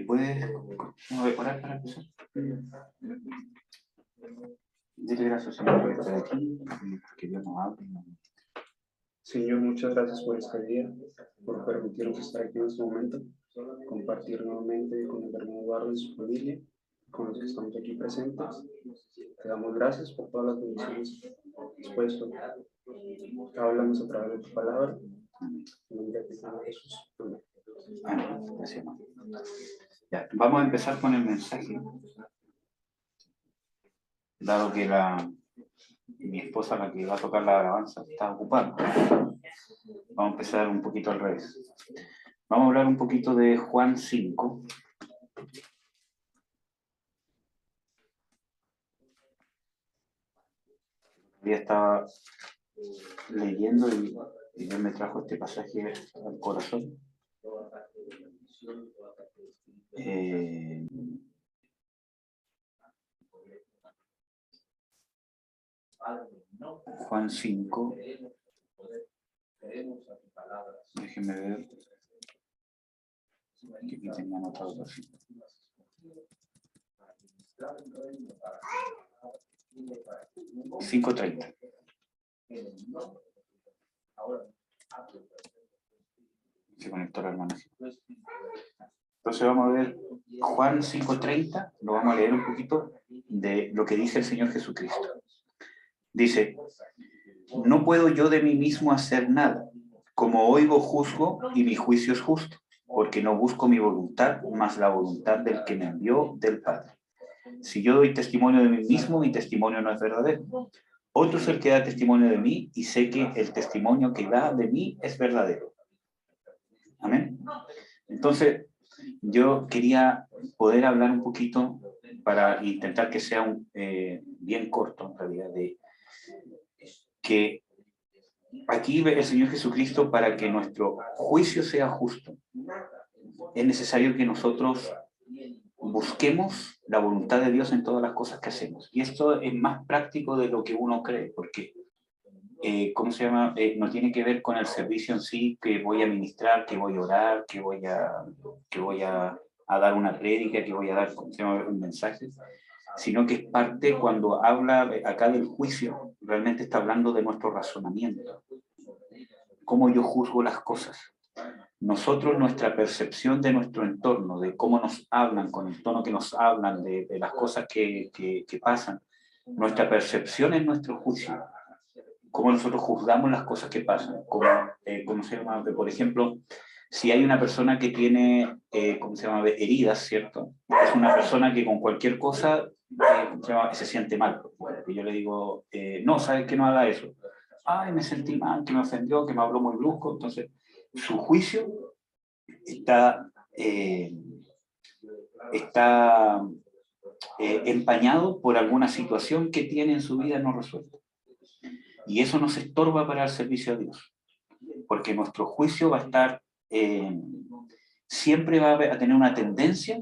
¿Puedes decorar para empezar? Dile gracias, Señor, por estar aquí, que Dios nos hable. Señor, muchas gracias por este día, por permitirnos estar aquí en este momento, compartir nuevamente con el hermano Eduardo y su familia, con los que estamos aquí presentes. Te damos gracias por todas las bendiciones dispuestas. Háblanos a través de tu palabra. En el nombre de Jesús. Amén. Gracias, hermano. Ya, vamos a empezar con el mensaje. Dado que mi esposa, la que va a tocar la alabanza, está ocupada, vamos a empezar un poquito al revés. Vamos a hablar un poquito de Juan 5. Ya estaba leyendo y Dios me trajo este pasaje al corazón. Juan 5. Déjenme ver. Que aquí tenía anotado así. 5:30. Se conectó la hermana. Entonces vamos a ver Juan 5:30, lo vamos a leer un poquito de lo que dice el Señor Jesucristo. Dice: no puedo yo de mí mismo hacer nada, como oigo juzgo y mi juicio es justo, porque no busco mi voluntad, mas la voluntad del que me envió, del Padre. Si yo doy testimonio de mí mismo, mi testimonio no es verdadero. Otro es el que da testimonio de mí, y sé que el testimonio que da de mí es verdadero. Amén. Entonces, yo quería poder hablar un poquito, para intentar que sea bien corto, en realidad, de que aquí el Señor Jesucristo, para que nuestro juicio sea justo, es necesario que nosotros busquemos la voluntad de Dios en todas las cosas que hacemos. Y esto es más práctico de lo que uno cree, porque ¿cómo se llama? No tiene que ver con el servicio en sí, que voy a ministrar, que voy a orar, que voy a dar una prédica, que voy a dar, ¿cómo se llama?, un mensaje, sino que es parte, cuando habla acá del juicio, realmente está hablando de nuestro razonamiento, cómo yo juzgo las cosas. Nosotros, nuestra percepción de nuestro entorno, de cómo nos hablan, con el tono que nos hablan, de las cosas que pasan, nuestra percepción es nuestro juicio. Cómo nosotros juzgamos las cosas que pasan. ¿Cómo se llama? Por ejemplo, si hay una persona que tiene, ¿cómo se llama?, heridas, ¿cierto? Es una persona que con cualquier cosa se siente mal. Porque yo le digo, no, ¿sabes que no haga eso? Ay, me sentí mal, que me ofendió, que me habló muy brusco. Entonces, su juicio está empañado por alguna situación que tiene en su vida no resuelta. Y eso nos estorba para el servicio a Dios, porque nuestro juicio va a estar, siempre va a tener una tendencia,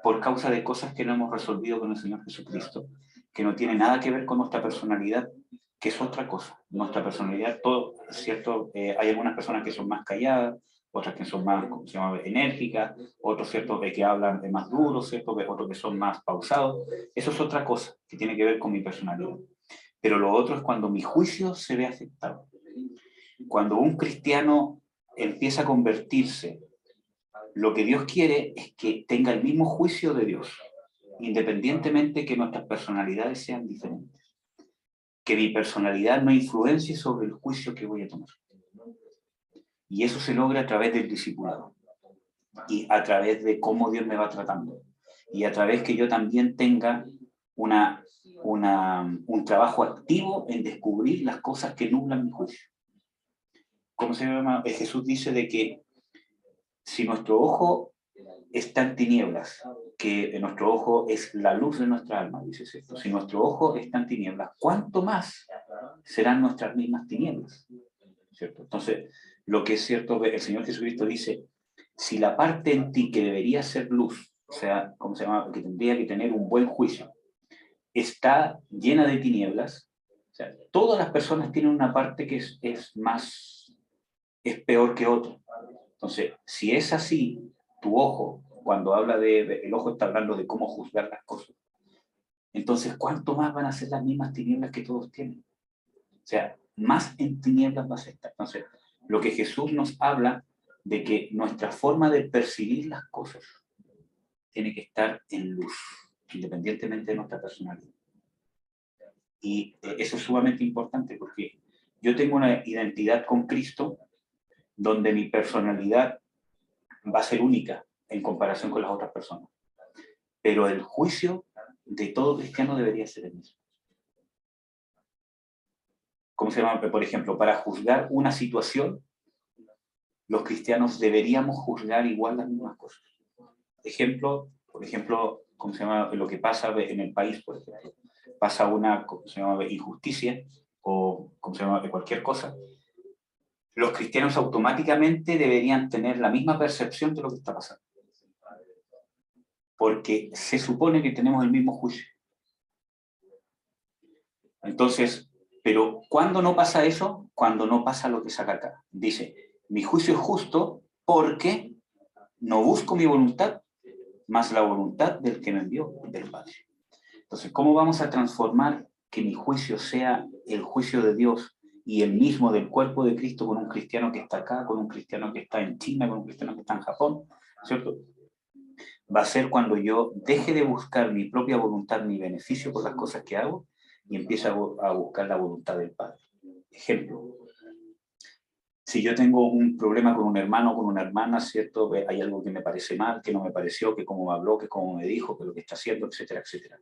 por causa de cosas que no hemos resolvido con el Señor Jesucristo, que no tiene nada que ver con nuestra personalidad, que es otra cosa. Nuestra personalidad, todo, ¿cierto? Hay algunas personas que son más calladas, otras que son más, ¿cómo se llama?, enérgicas, otros, ¿cierto?, que hablan de más duros, ¿cierto?, otros que son más pausados. Eso es otra cosa, que tiene que ver con mi personalidad. Pero lo otro es cuando mi juicio se ve afectado. Cuando un cristiano empieza a convertirse, lo que Dios quiere es que tenga el mismo juicio de Dios, independientemente que nuestras personalidades sean diferentes. Que mi personalidad no influencie sobre el juicio que voy a tomar. Y eso se logra a través del discipulado. Y a través de cómo Dios me va tratando. Y a través que yo también tenga un trabajo activo en descubrir las cosas que nublan mi juicio. ¿Cómo se llama? Jesús dice de que si nuestro ojo está en tinieblas, que nuestro ojo es la luz de nuestra alma, dice esto. Si nuestro ojo está en tinieblas, ¿cuánto más serán nuestras mismas tinieblas? ¿Cierto? Entonces, lo que es cierto, el Señor Jesucristo dice, si la parte en ti que debería ser luz, o sea, ¿cómo se llama?, que tendría que tener un buen juicio, está llena de tinieblas, o sea, todas las personas tienen una parte que es peor que otra. Entonces, si es así, tu ojo, cuando habla el ojo está hablando de cómo juzgar las cosas. Entonces, ¿cuánto más van a ser las mismas tinieblas que todos tienen? O sea, más en tinieblas vas a estar. Entonces, lo que Jesús nos habla de que nuestra forma de percibir las cosas tiene que estar en luz, independientemente de nuestra personalidad. Y eso es sumamente importante porque yo tengo una identidad con Cristo donde mi personalidad va a ser única en comparación con las otras personas. Pero el juicio de todo cristiano debería ser el mismo. ¿Cómo se llama? Por ejemplo, para juzgar una situación, los cristianos deberíamos juzgar igual las mismas cosas. Por ejemplo, ¿cómo se llama? Lo que pasa en el país, por ejemplo. Pasa una, ¿cómo se llama? Injusticia o, ¿cómo se llama? Cualquier cosa. Los cristianos automáticamente deberían tener la misma percepción de lo que está pasando. Porque se supone que tenemos el mismo juicio. Entonces, pero ¿cuándo no pasa eso? Cuando no pasa lo que saca acá. Dice, mi juicio es justo porque no busco mi voluntad, más la voluntad del que me envió, del Padre. Entonces, ¿cómo vamos a transformar que mi juicio sea el juicio de Dios y el mismo del cuerpo de Cristo con un cristiano que está acá, con un cristiano que está en China, con un cristiano que está en Japón? ¿Cierto? Va a ser cuando yo deje de buscar mi propia voluntad, mi beneficio por las cosas que hago, y empiece a buscar la voluntad del Padre. Ejemplo, si yo tengo un problema con un hermano o con una hermana, ¿cierto? Hay algo que me parece mal, que no me pareció, que cómo me habló, que cómo me dijo, que lo que está haciendo, etcétera, etcétera.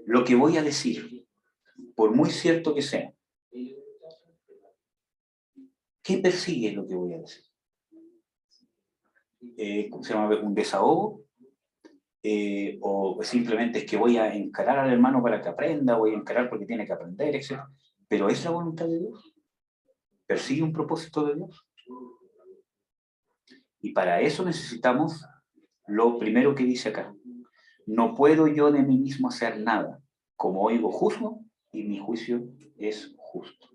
Lo que voy a decir, por muy cierto que sea, ¿qué persigue lo que voy a decir? ¿Cómo se llama? ¿Un desahogo? O simplemente es que voy a encarar al hermano para que aprenda, voy a encarar porque tiene que aprender, etc. Pero ¿es la voluntad de Dios? ¿Persigue un propósito de Dios? Y para eso necesitamos lo primero que dice acá. No puedo yo de mí mismo hacer nada. Como oigo, juzgo y mi juicio es justo.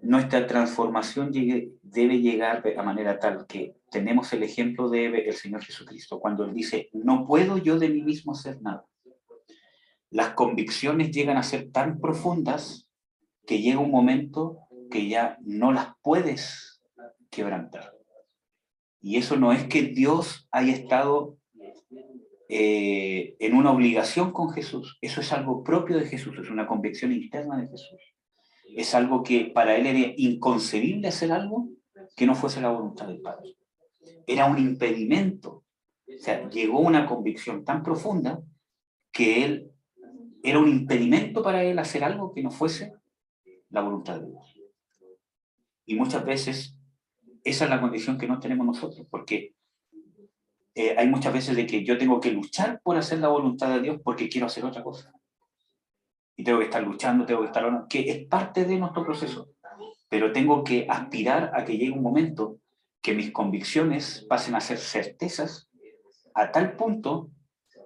Nuestra transformación debe llegar de manera tal que tenemos el ejemplo del Señor Jesucristo, cuando Él dice, no puedo yo de mí mismo hacer nada. Las convicciones llegan a ser tan profundas que llega un momento que ya no las puedes quebrantar. Y eso no es que Dios haya estado en una obligación con Jesús. Eso es algo propio de Jesús, es una convicción interna de Jesús. Es algo que para Él era inconcebible hacer algo que no fuese la voluntad del Padre. Era un impedimento. O sea, llegó una convicción tan profunda que Él era un impedimento para Él hacer algo que no fuese la voluntad de Dios. Y muchas veces esa es la condición que no tenemos nosotros, porque hay muchas veces de que yo tengo que luchar por hacer la voluntad de Dios porque quiero hacer otra cosa. Y tengo que estar luchando, tengo que estar... que es parte de nuestro proceso. Pero tengo que aspirar a que llegue un momento que mis convicciones pasen a ser certezas a tal punto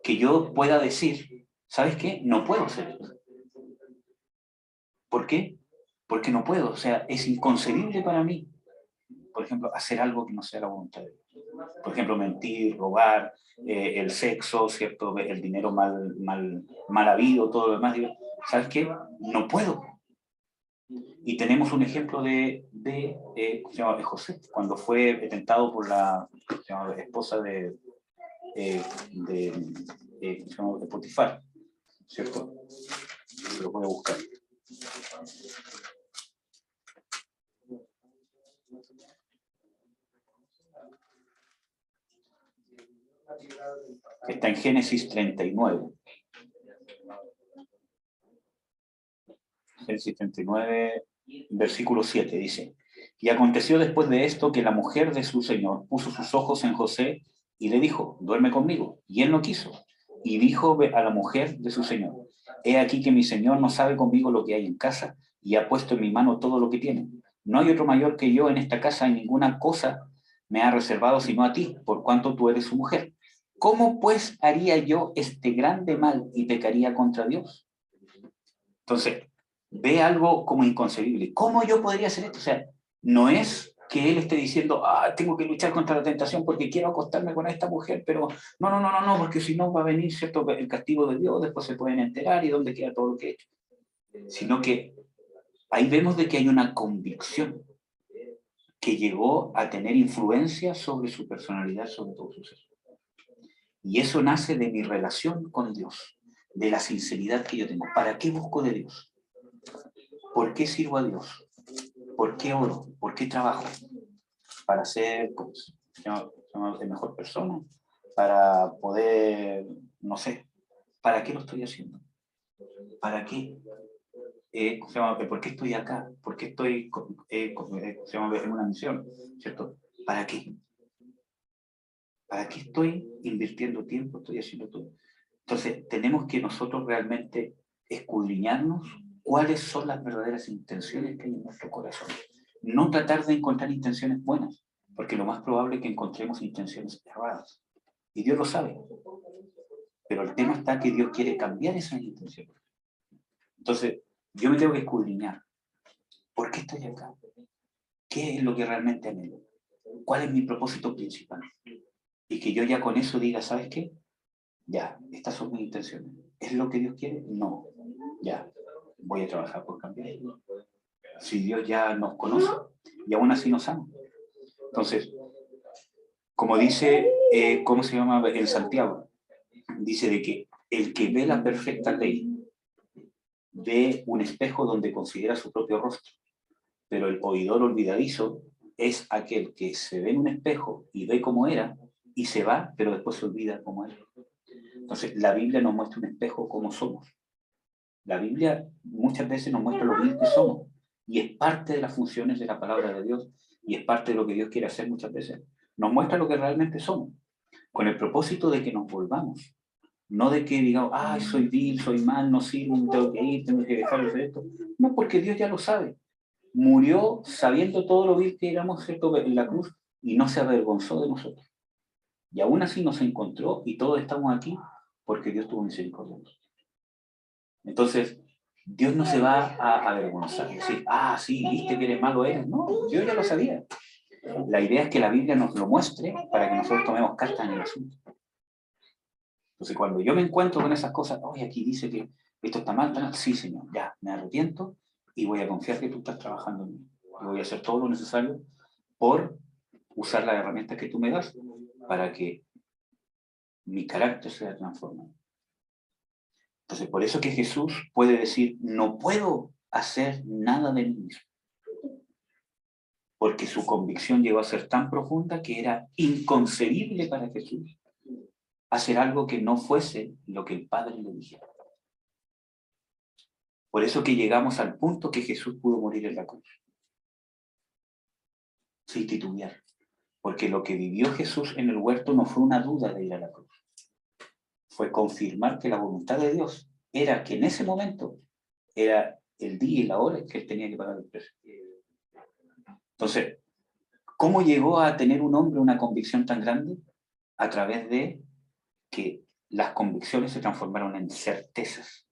que yo pueda decir, ¿sabes qué? No puedo hacer eso. ¿Por qué? Porque no puedo. O sea, es inconcebible para mí, por ejemplo, hacer algo que no sea la voluntad de Dios. Por ejemplo, mentir, robar, el sexo, ¿cierto? El dinero mal habido, todo lo demás. Digo, ¿sabes qué? No puedo. Y tenemos un ejemplo ¿cómo se llama? De José, cuando fue tentado por la esposa de Potifar, ¿cierto? Lo voy a buscar. Está en Génesis 39. Génesis 39, versículo 7, dice, y aconteció después de esto que la mujer de su señor puso sus ojos en José y le dijo, duerme conmigo. Y él no quiso. Y dijo a la mujer de su señor, he aquí que mi señor no sabe conmigo lo que hay en casa y ha puesto en mi mano todo lo que tiene. No hay otro mayor que yo en esta casa y ninguna cosa me ha reservado sino a ti, por cuanto tú eres su mujer. ¿Cómo pues haría yo este grande mal y pecaría contra Dios? Entonces, ve algo como inconcebible. ¿Cómo yo podría hacer esto? O sea, no es que él esté diciendo, tengo que luchar contra la tentación porque quiero acostarme con esta mujer, pero no, porque si no va a venir, ¿cierto?, el castigo de Dios, después se pueden enterar y dónde queda todo lo que he hecho. Sino que ahí vemos de que hay una convicción que llegó a tener influencia sobre su personalidad, sobre todo su ser. Y eso nace de mi relación con Dios, de la sinceridad que yo tengo. ¿Para qué busco de Dios? ¿Por qué sirvo a Dios? ¿Por qué oro? ¿Por qué trabajo? Para ser mejor persona, para poder, no sé, ¿para qué lo estoy haciendo? ¿Para qué? ¿Por qué estoy acá? ¿Por qué estoy en una misión? ¿Cierto? ¿Para qué? ¿Para qué estoy invirtiendo tiempo? Estoy haciendo todo. Entonces, tenemos que nosotros realmente escudriñarnos cuáles son las verdaderas intenciones que hay en nuestro corazón. No tratar de encontrar intenciones buenas, porque lo más probable es que encontremos intenciones erradas. Y Dios lo sabe. Pero el tema está que Dios quiere cambiar esas intenciones. Entonces, yo me tengo que escudriñar. ¿Por qué estoy acá? ¿Qué es lo que realmente anhelo? ¿Cuál es mi propósito principal? Y que yo ya con eso diga, ¿sabes qué? Ya, estas son mis intenciones. ¿Es lo que Dios quiere? No. Ya, voy a trabajar por cambiarlo. Si Dios ya nos conoce y aún así nos ama. Entonces, como dice, ¿cómo se llama en Santiago? Dice de que el que ve la perfecta ley ve un espejo donde considera su propio rostro, pero el oidor olvidadizo es aquel que se ve en un espejo y ve cómo era y se va, pero después se olvida cómo era. Entonces, la Biblia nos muestra un espejo como somos. La Biblia muchas veces nos muestra lo bien que somos y es parte de las funciones de la palabra de Dios y es parte de lo que Dios quiere hacer muchas veces. Nos muestra lo que realmente somos, con el propósito de que nos volvamos. No de que digamos, soy vil, soy mal, no sirvo, me tengo que ir, tengo que dejar de hacer esto. No, porque Dios ya lo sabe. Murió sabiendo todo lo vil que éramos, ¿cierto?, en la cruz y no se avergonzó de nosotros. Y aún así nos encontró y todos estamos aquí porque Dios tuvo misericordia de nosotros. Entonces, Dios no se va a avergonzar, decir, sí, viste que eres malo eres. No, Dios ya lo sabía. La idea es que la Biblia nos lo muestre para que nosotros tomemos cartas en el asunto. Entonces, cuando yo me encuentro con esas cosas, aquí dice que esto está mal, sí, Señor, ya, me arrepiento y voy a confiar que tú estás trabajando en mí. Y voy a hacer todo lo necesario por usar las herramientas que tú me das para que mi carácter sea transformado. Entonces, por eso que Jesús puede decir, no puedo hacer nada de mí mismo. Porque su convicción llegó a ser tan profunda que era inconcebible para Jesús hacer algo que no fuese lo que el Padre le dijera. Por eso que llegamos al punto que Jesús pudo morir en la cruz. Sin titubear. Porque lo que vivió Jesús en el huerto no fue una duda de ir a la cruz. Fue confirmar que la voluntad de Dios era que en ese momento era el día y la hora en que él tenía que pagar el precio. Entonces, ¿cómo llegó a tener un hombre una convicción tan grande? A través de que las convicciones se transformaron en certezas.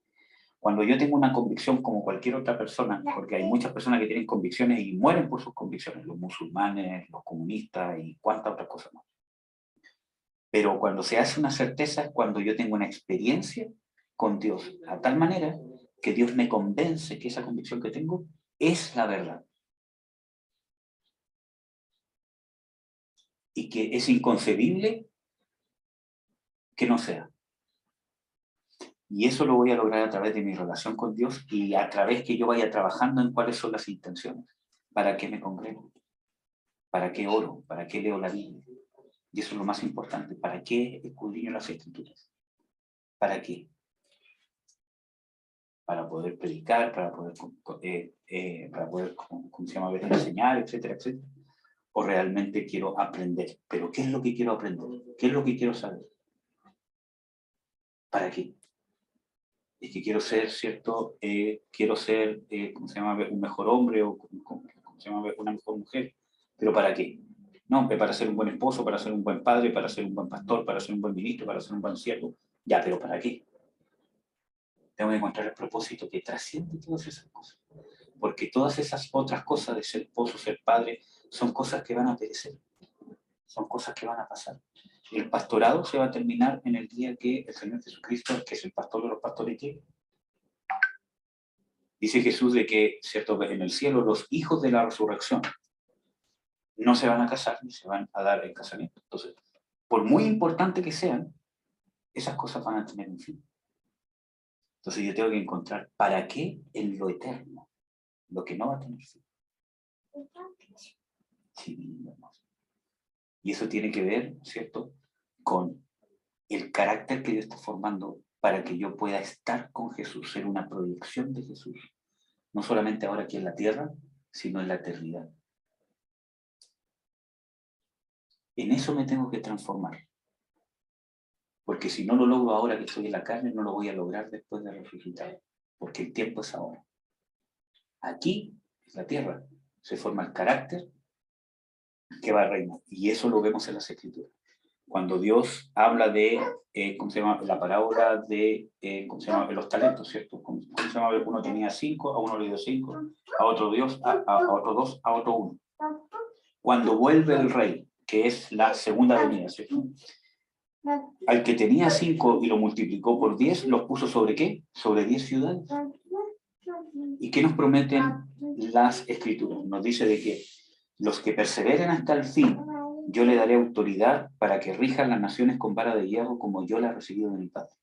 Cuando yo tengo una convicción como cualquier otra persona, porque hay muchas personas que tienen convicciones y mueren por sus convicciones, los musulmanes, los comunistas y cuántas otras cosas más. Pero cuando se hace una certeza es cuando yo tengo una experiencia con Dios, a tal manera que Dios me convence que esa convicción que tengo es la verdad. Y que es inconcebible que no sea. Y eso lo voy a lograr a través de mi relación con Dios y a través que yo vaya trabajando en cuáles son las intenciones. ¿Para qué me congrego? ¿Para qué oro? ¿Para qué leo la Biblia? Y eso es lo más importante. ¿Para qué escudriño las Escrituras? ¿Para qué? Para poder predicar, para poder ¿cómo se llama? Enseñar, etcétera, etcétera. O realmente quiero aprender. ¿Pero qué es lo que quiero aprender? ¿Qué es lo que quiero saber? ¿Para qué? Es que quiero ser, ¿cierto? Quiero ser, ¿cómo se llama? Un mejor hombre o, ¿cómo se llama? Una mejor mujer. ¿Pero para qué? No, para ser un buen esposo, para ser un buen padre, para ser un buen pastor, para ser un buen ministro, para ser un buen siervo. Ya, pero ¿para qué? Tengo que encontrar el propósito que trasciende todas esas cosas. Porque todas esas otras cosas de ser esposo, ser padre, son cosas que van a perecer, son cosas que van a pasar. El pastorado se va a terminar en el día que el Señor Jesucristo, que es el pastor de los pastores, llegue. Dice Jesús de que, cierto, en el cielo los hijos de la resurrección no se van a casar ni se van a dar el casamiento. Entonces, por muy importante que sean, esas cosas van a tener un fin. Entonces yo tengo que encontrar para qué en lo eterno, lo que no va a tener fin. Sí, hermoso. Y eso tiene que ver, ¿cierto?, con el carácter que Dios está formando para que yo pueda estar con Jesús, ser una proyección de Jesús. No solamente ahora aquí en la tierra, sino en la eternidad. En eso me tengo que transformar. Porque si no lo logro ahora que estoy en la carne, no lo voy a lograr después de resucitar. Porque el tiempo es ahora. Aquí, en la tierra, se forma el carácter que va a reinar. Y eso lo vemos en las Escrituras. Cuando Dios habla de, ¿cómo se llama? La parábola de, ¿cómo se llama? De los talentos, ¿cierto? ¿Cómo se llama? Uno tenía 5, a uno le dio 5, a otro 2, a otro 2, a otro 1. Cuando vuelve el rey, que es la segunda venida, ¿cierto? Al que tenía 5 y lo multiplicó por 10, ¿los puso sobre qué? Sobre 10 ciudades. ¿Y qué nos prometen las Escrituras? Nos dice de que los que perseveren hasta el fin, yo le daré autoridad para que rijan las naciones con vara de hierro como yo la he recibido de mi Padre.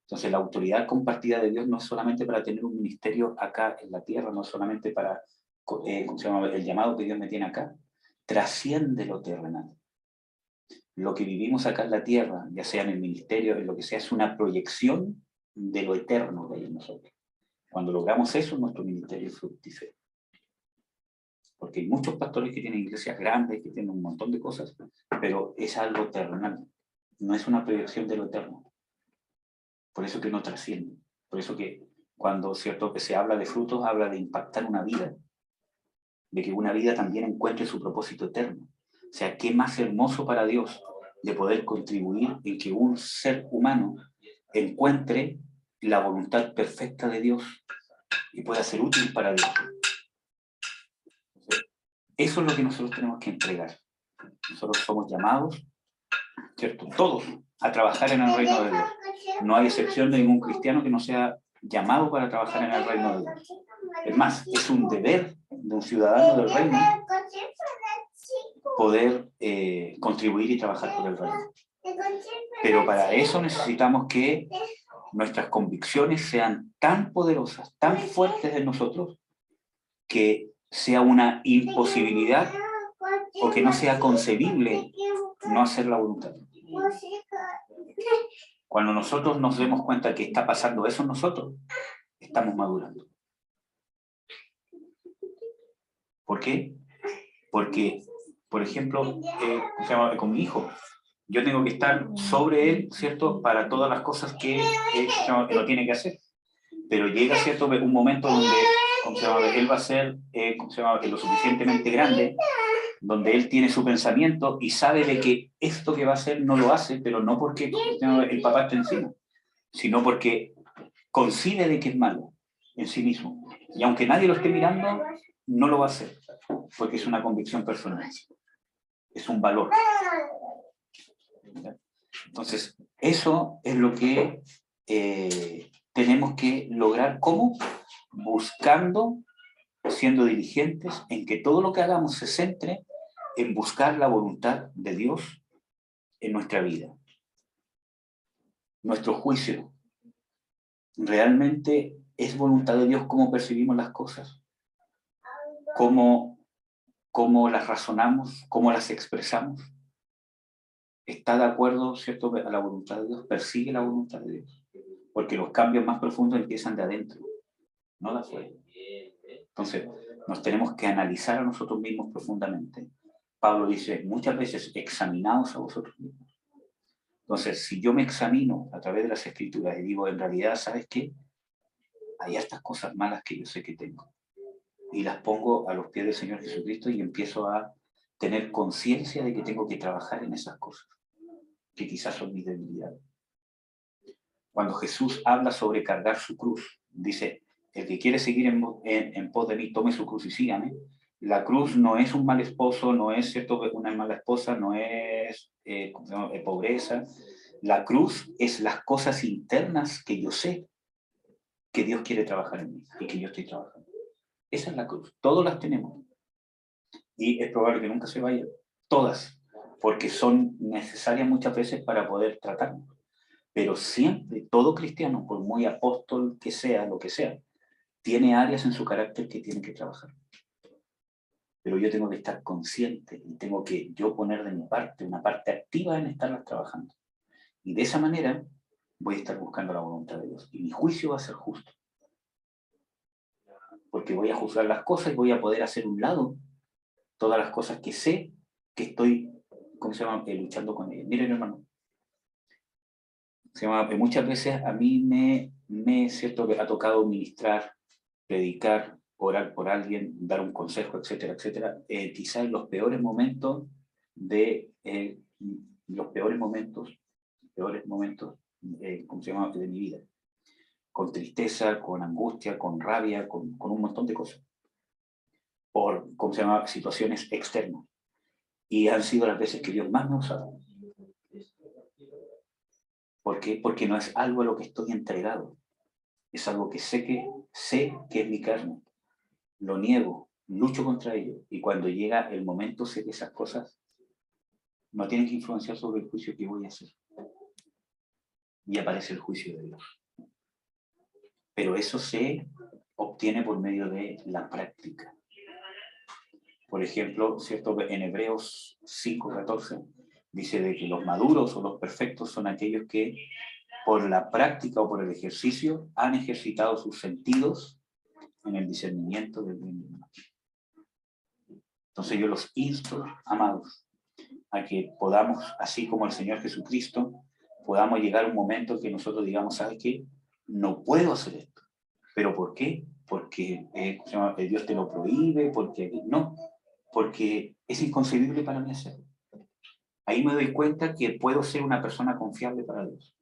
Entonces la autoridad compartida de Dios no es solamente para tener un ministerio acá en la tierra, no es solamente para, ¿cómo se llama? El llamado que Dios me tiene acá, trasciende lo terrenal. Lo que vivimos acá en la tierra, ya sea en el ministerio, en lo que sea, es una proyección de lo eterno que hay en nosotros. Cuando logramos eso, nuestro ministerio es fructífero. Porque hay muchos pastores que tienen iglesias grandes, que tienen un montón de cosas, pero es algo terrenal, no es una proyección de lo eterno. Por eso que no trasciende. Por eso que cuando, cierto, que se habla de frutos, habla de impactar una vida, de que una vida también encuentre su propósito eterno. O sea, qué más hermoso para Dios de poder contribuir en que un ser humano encuentre la voluntad perfecta de Dios y pueda ser útil para Dios. Eso es lo que nosotros tenemos que entregar. Nosotros somos llamados, ¿cierto? Todos, a trabajar en el reino de Dios. No hay excepción de ningún cristiano que no sea llamado para trabajar en el reino de Dios. Es más, es un deber de un ciudadano del reino poder contribuir y trabajar por el reino. Pero para eso necesitamos que nuestras convicciones sean tan poderosas, tan fuertes en nosotros, que sea una imposibilidad o que no sea concebible no hacer la voluntad. Cuando nosotros nos demos cuenta que está pasando eso en nosotros, estamos madurando. ¿Por qué? Porque, por ejemplo, con mi hijo, yo tengo que estar sobre él, ¿cierto?, para todas las cosas que lo tiene que hacer. Pero llega, ¿cierto?, un momento donde él va a ser lo suficientemente grande, donde él tiene su pensamiento y sabe de que esto que va a hacer no lo hace, pero no porque el papá esté encima, sino porque concibe de que es malo en sí mismo. Y aunque nadie lo esté mirando, no lo va a hacer, porque es una convicción personal. Es un valor. Entonces, eso es lo que tenemos que lograr. ¿Cómo? Buscando, siendo diligentes, en que todo lo que hagamos se centre en buscar la voluntad de Dios en nuestra vida. Nuestro juicio realmente es voluntad de Dios cómo percibimos las cosas, cómo las razonamos, cómo las expresamos. Está de acuerdo, ¿cierto?, a la voluntad de Dios, persigue la voluntad de Dios, porque los cambios más profundos empiezan de adentro, no de afuera. Entonces, nos tenemos que analizar a nosotros mismos profundamente. Pablo dice, muchas veces, examinaos a vosotros mismos. Entonces, si yo me examino a través de las Escrituras y digo, en realidad, ¿sabes qué? Hay estas cosas malas que yo sé que tengo. Y las pongo a los pies del Señor Jesucristo y empiezo a tener conciencia de que tengo que trabajar en esas cosas, que quizás son mis debilidades. Cuando Jesús habla sobre cargar su cruz, dice, el que quiere seguir en pos de mí, tome su cruz y sígame, La cruz no es un mal esposo, no es cierto una mala esposa, no es ¿cómo se llama? Pobreza. La cruz es las cosas internas que yo sé que Dios quiere trabajar en mí y que yo estoy trabajando. Esa es la cruz. Todas las tenemos. Y es probable que nunca se vayan. Todas. Porque son necesarias muchas veces para poder tratarnos. Pero siempre, todo cristiano, por muy apóstol que sea, lo que sea, tiene áreas en su carácter que tiene que trabajar. Pero yo tengo que estar consciente y tengo que yo poner de mi parte, una parte activa en estarlas trabajando. Y de esa manera voy a estar buscando la voluntad de Dios. Y mi juicio va a ser justo. Porque voy a juzgar las cosas y voy a poder hacer un lado todas las cosas que sé que estoy, ¿cómo se llama?, luchando con ellas. Miren, hermano, muchas veces a mí cierto, que ha tocado ministrar, predicar, orar por alguien, dar un consejo, etcétera, etcétera, quizás en los peores momentos ¿cómo se llama?, de mi vida, con tristeza, con angustia, con rabia, con un montón de cosas, por, ¿cómo se llama?, situaciones externas. Y han sido las veces que Dios más me ha usado. ¿Por qué? Porque no es algo a lo que estoy entregado. Es algo que sé que es mi carne. Lo niego, lucho contra ello. Y cuando llega el momento, sé que esas cosas no tienen que influenciar sobre el juicio que voy a hacer. Y aparece el juicio de Dios. Pero eso se obtiene por medio de la práctica. Por ejemplo, ¿cierto?, en Hebreos 5:14 dice de que los maduros o los perfectos son aquellos que por la práctica o por el ejercicio han ejercitado sus sentidos en el discernimiento del bien y del mal. Entonces yo los insto, amados, a que podamos, así como el Señor Jesucristo, podamos llegar a un momento en que nosotros digamos, ¿sabes qué? No puedo hacer esto. ¿Pero por qué? Porque Dios te lo prohíbe, porque no, porque es inconcebible para mí hacerlo. Ahí me doy cuenta que puedo ser una persona confiable para Dios.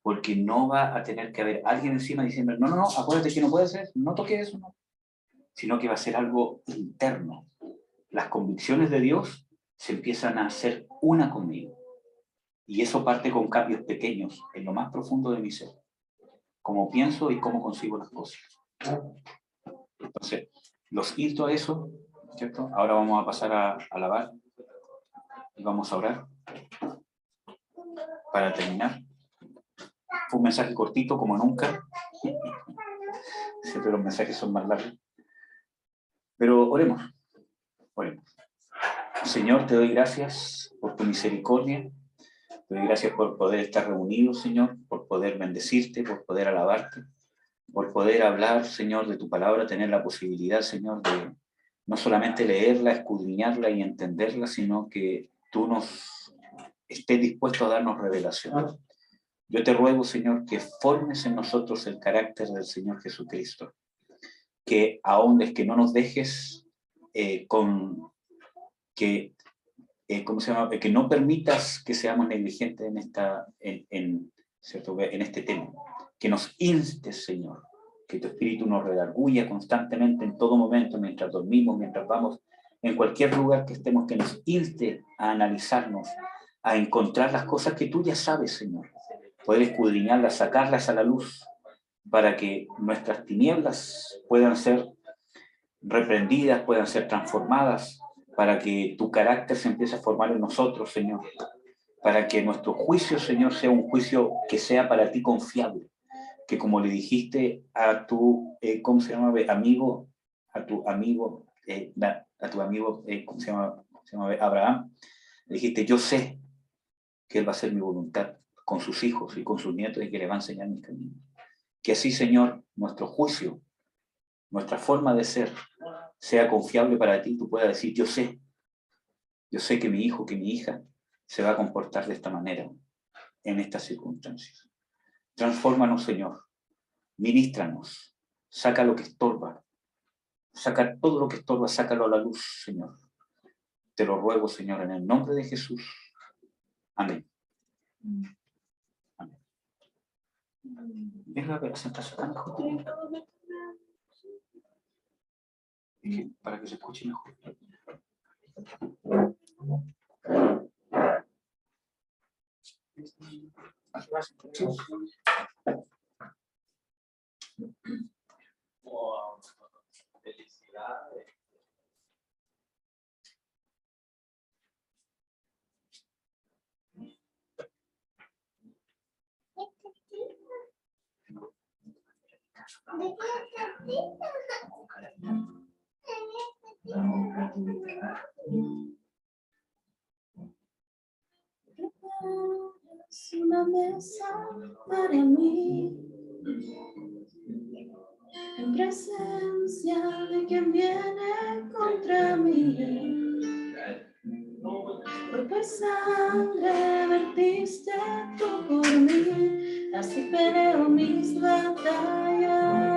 Porque no va a tener que haber alguien encima diciendo, no, acuérdate que no puedes hacer, no toques eso, no. Sino que va a ser algo interno. Las convicciones de Dios se empiezan a hacer una conmigo. Y eso parte con cambios pequeños en lo más profundo de mi ser. Cómo pienso y cómo consigo las cosas. Entonces, los insto a eso, ¿cierto? Ahora vamos a pasar a alabar y vamos a orar para terminar. Fue un mensaje cortito, como nunca. Siempre los mensajes son más largos. Pero oremos. Señor, te doy gracias por tu misericordia. Te doy gracias por poder estar reunidos, Señor, por poder bendecirte, por poder alabarte, por poder hablar, Señor, de tu palabra, tener la posibilidad, Señor, de no solamente leerla, escudriñarla y entenderla, sino que tú nos estés dispuesto a darnos revelación. Yo te ruego, Señor, que formes en nosotros el carácter del Señor Jesucristo, que ahondes, que no nos dejes ¿cómo se llama?, que no permitas que seamos negligentes ¿cierto?, en este tema. Que nos instes, Señor, que tu Espíritu nos redarguya constantemente en todo momento, mientras dormimos, mientras vamos, en cualquier lugar que estemos, que nos inste a analizarnos, a encontrar las cosas que tú ya sabes, Señor. Poder escudriñarlas, sacarlas a la luz, para que nuestras tinieblas puedan ser reprendidas, puedan ser transformadas, para que tu carácter se empiece a formar en nosotros, Señor, para que nuestro juicio, Señor, sea un juicio que sea para ti confiable, que como le dijiste a tu, ¿cómo se llama?, amigo, ¿cómo se llama?, Abraham, le dijiste, yo sé que él va a hacer mi voluntad con sus hijos y con sus nietos y que le va a enseñar mis caminos. Que así, Señor, nuestro juicio, nuestra forma de ser, sea confiable para ti, tú puedas decir, yo sé que mi hijo, que mi hija se va a comportar de esta manera en estas circunstancias. Transfórmanos, Señor, ministranos, saca lo que estorba, saca todo lo que estorba, sácalo a la luz, Señor. Te lo ruego, Señor, en el nombre de Jesús. Amén. Amén. Venga, a ver, sentarse acá mejor. para que se escuche mejor. Felicidades. Preparas una mesa para mí, en presencia de quien viene contra mí. Cuerpo y sangre vertiste tú por mí, así peleo mis batallas.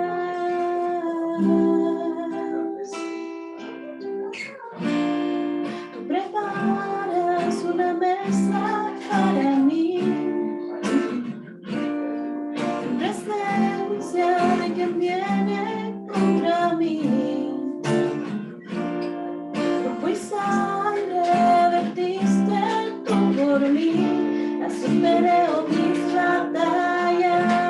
Tú preparas una mesa para mí, en presencia de quien viene contra mí. Cuerpo y sangre vertiste tú por mí, así peleo mis batallas.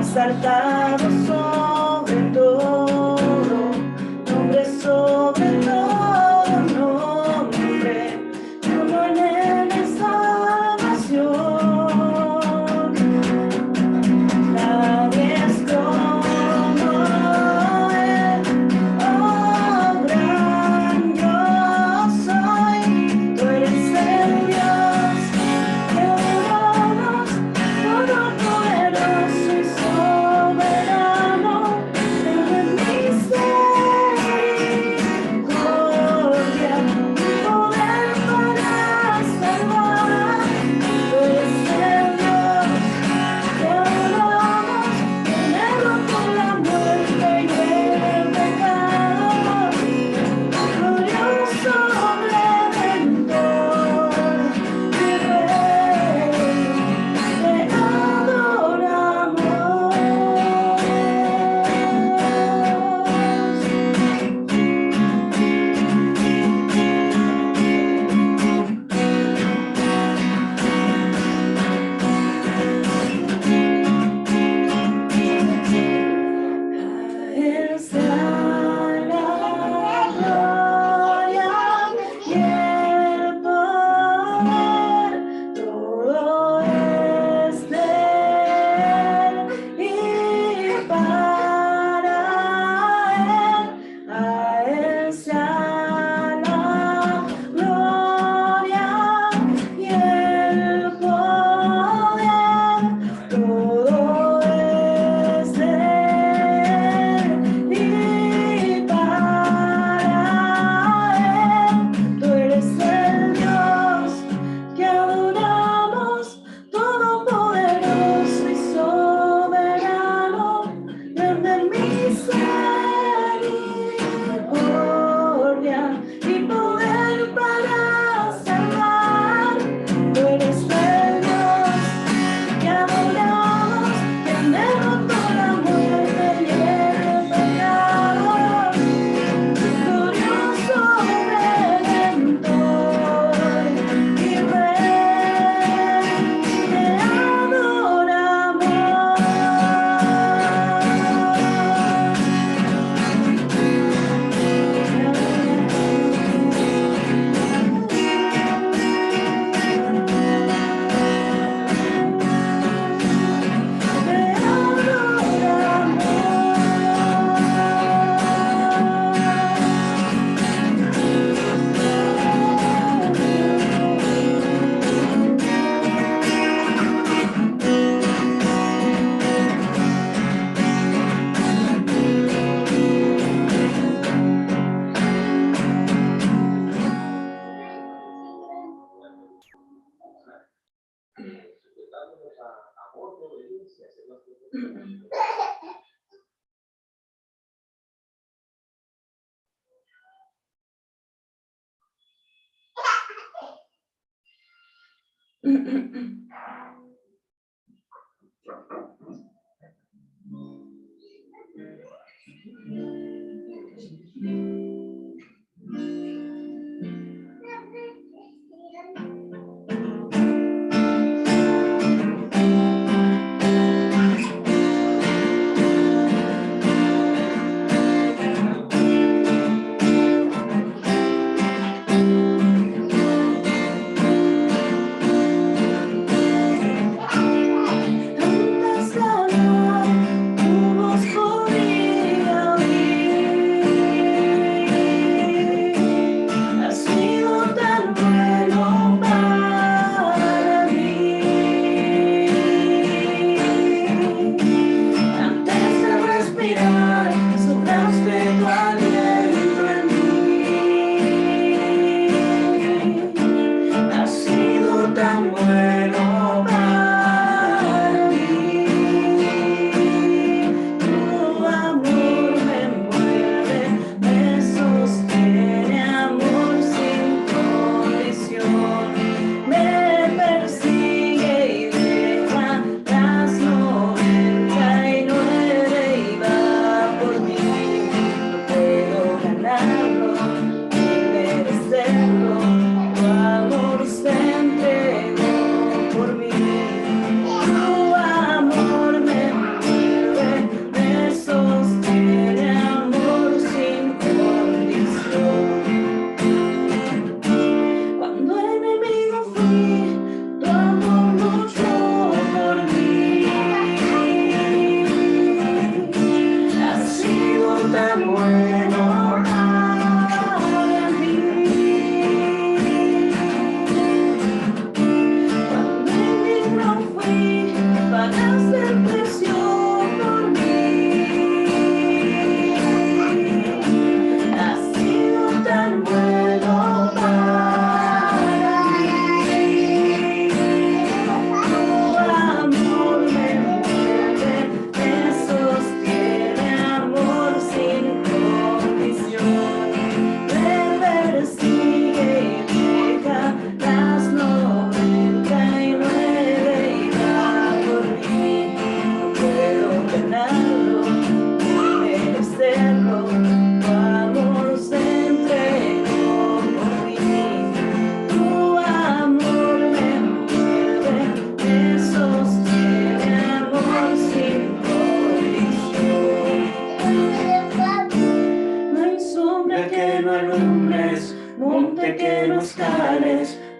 exaltado sobre todo, nombre sobre todo nombre, como en él es salvación. Nadie es como él, oh gran yo soy, tú eres el Dios que adoramos, todopoderoso y soberano, en misericordia y poder para salvar. Tú eres el Dios que adoramos, veneno por la muerte y el pecado, glorioso Redentor y Rey, te adoramos. A él sea la gloria y el poder, todo es de él y para él. A él sea la gloria y el poder, todo es de él y para él. Tú eres el Dios que adoramos, todopoderoso y soberano, grande en misericordia y poder para salvar. Tú eres el Dios que adoramos, quien derrotó la muerte y el pecado, glorioso Redentor y Rey, te adoramos.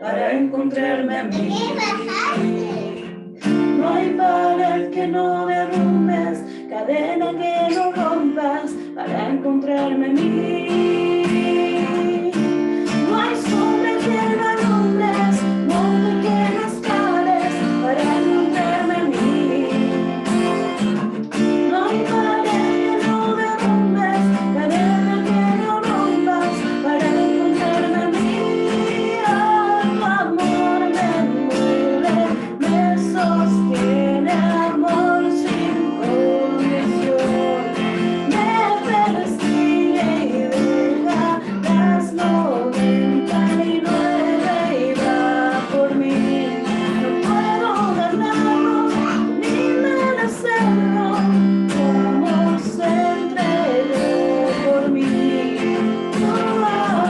para encontrarme a mí. No hay pared que no derrumbes, cadena que no rompas para encontrarme a mí. No hay sombra que no alumbres, monte que no escales para encontrarme a mí. No hay pared que no derrumbes, cadena que no rompas para encontrarme a mí. Tu amor me envuelve, me sostiene, amor sin condición. Me persigue y deja las 99 y va por mí. No puedo ganarlo ni merecerlo, tu amor se entregó por mí. Tu amor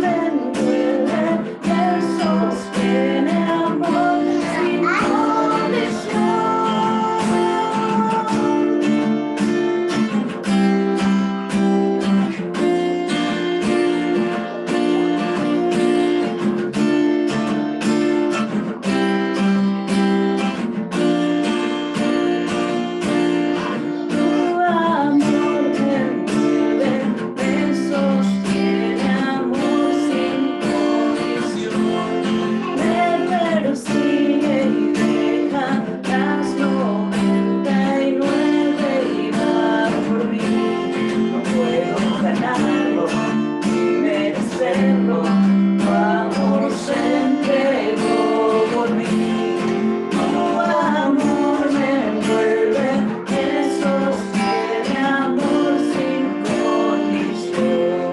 me envuelve, me sostiene, amor sin condición. Tu amor me envuelve, me sostiene, amor sin condición. Me persigue y deja las 99 y va por mí. No puedo ganarlo ni merecerlo, tu amor se entregó por mí. Tu amor me envuelve, me sostiene, amor sin condición.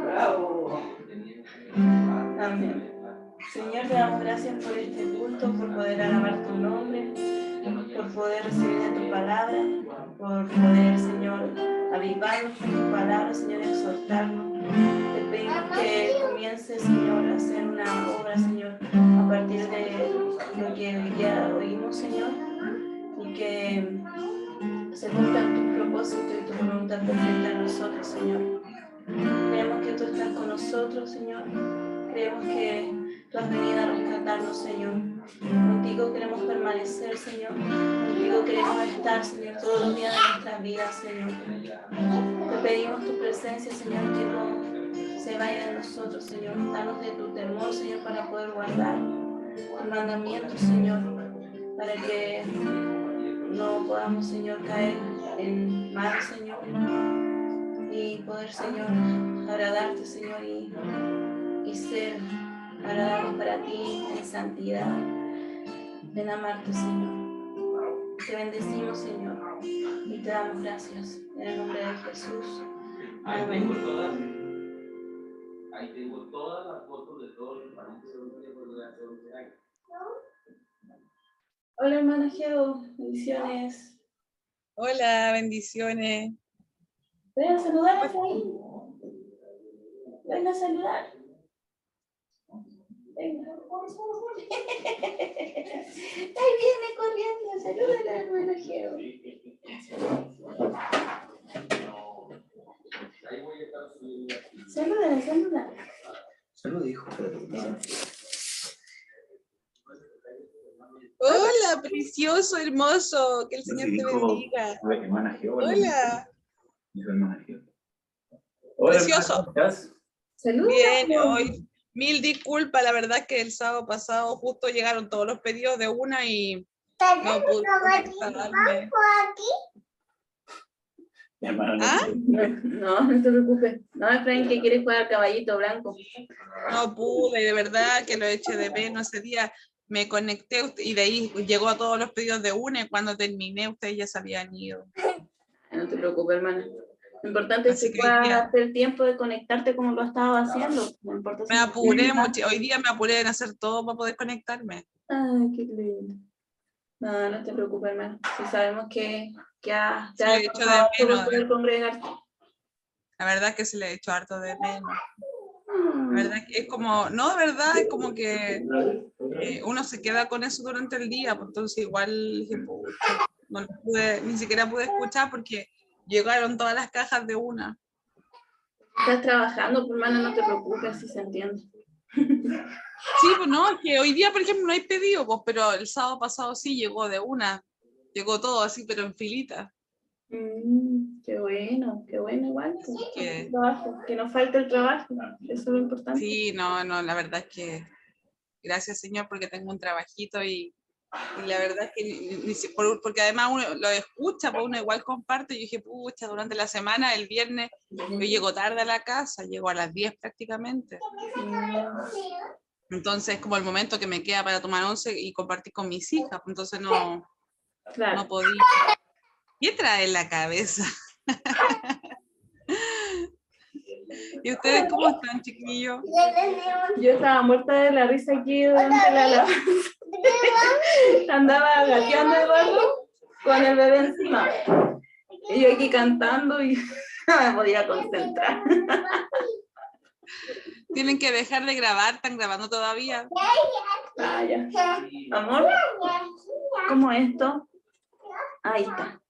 Bravo. Amén. Señor, te damos gracias por este culto, por poder alabar tu nombre, por poder recibir de tu palabra, por poder, Señor, avivarnos con tu palabra, Señor, exhortarnos. Te pedimos que comiences, Señor, a hacer una obra, Señor, a partir de lo que hoy día oímos, Señor, y que se cumplan tus propósitos y tu voluntad perfecta en nosotros, Señor. Creemos que tú estás con nosotros, Señor. Creemos que tú has venido a rescatarnos, Señor. Contigo queremos permanecer, Señor. Contigo queremos estar, Señor, todos los días de nuestras vidas, Señor. Te pedimos tu presencia, Señor, que no se vaya de nosotros, Señor. Danos de tu temor, Señor, para poder guardar tus mandamientos, Señor, para que no podamos, Señor, caer en mal, Señor, y poder, Señor, agradarte, Señor, y ser agradables para ti en santidad. Ven a amarte, Señor. Te bendecimos, Señor, y te damos gracias. En el nombre de Jesús. Amén. Ahí tengo todas las fotos de todos los países. Hola, hermana Geo. Bendiciones. Hola, bendiciones. Ven a saludar a Efraín. Ven a saludar. Venga. Ahí viene corriendo. Salúdala, hermana Geo. Salúdala, salúdala. Salud, hijo. Hola, precioso, hermoso. Que el Señor te bendiga. Hermana Jehová. Hola, Dijo hermana Jehová. Hola, precioso. hermana, ¿cómo estás? Salúdala. Bien, hoy mil disculpas. La verdad que el sábado pasado justo llegaron todos los pedidos de una y no pude conectarme. Mi hermana no ¿Ah? quiere. No te preocupes. No, Efraín, que quiere jugar al caballito blanco. No pude, de verdad que lo eché de menos ese día. Me conecté y de ahí llegó a todos los pedidos de una y cuando terminé ustedes ya se habían ido. No te preocupes, hermana. Lo importante es Así que que hoy puedas día- darte el tiempo de conectarte como lo has estado haciendo. No importa si Me no apuré tienes nada. mucho, hoy día me apuré en hacer todo para poder conectarme. Ay, qué lindo. No te preocupes, hermano. Si sabemos que te Se has le echó de esforzado por menos, poder congregarte. la verdad que se le echó harto de menos. La verdad que es como, no, de verdad, es como que uno se queda con eso durante el día, pues entonces igual dije, pucha, no lo pude, ni siquiera pude escuchar porque llegaron todas las cajas de una. Estás trabajando, pues, hermana, no te preocupes, si se entiende. Sí, pues no, que hoy día, por ejemplo, no hay pedido, pues, pero el sábado pasado sí llegó de una. Llegó todo así, pero en filita. Qué bueno igual. Pues, Que, trabajo, que no falte el trabajo, eso es lo importante. sí, no, la verdad es que gracias, Señor, porque tengo un trabajito y la verdad es que, porque además uno lo escucha, pues uno igual comparte. Yo dije, pucha, durante la semana, el viernes, yo llego tarde a la casa, llego a las 10 prácticamente. Entonces, como el momento que me queda para tomar once y compartir con mis hijas, entonces no Claro. podía. ¿Qué trae en la cabeza? ¿Y ustedes cómo están, chiquillos? Yo estaba muerta de la risa aquí durante la alabanza. Andaba gateando Eduardo con el bebé encima. Y yo aquí cantando y no me podía concentrar. Tienen que dejar de grabar, están grabando todavía. Ah, ya. Amor, ¿cómo es esto? Ahí está.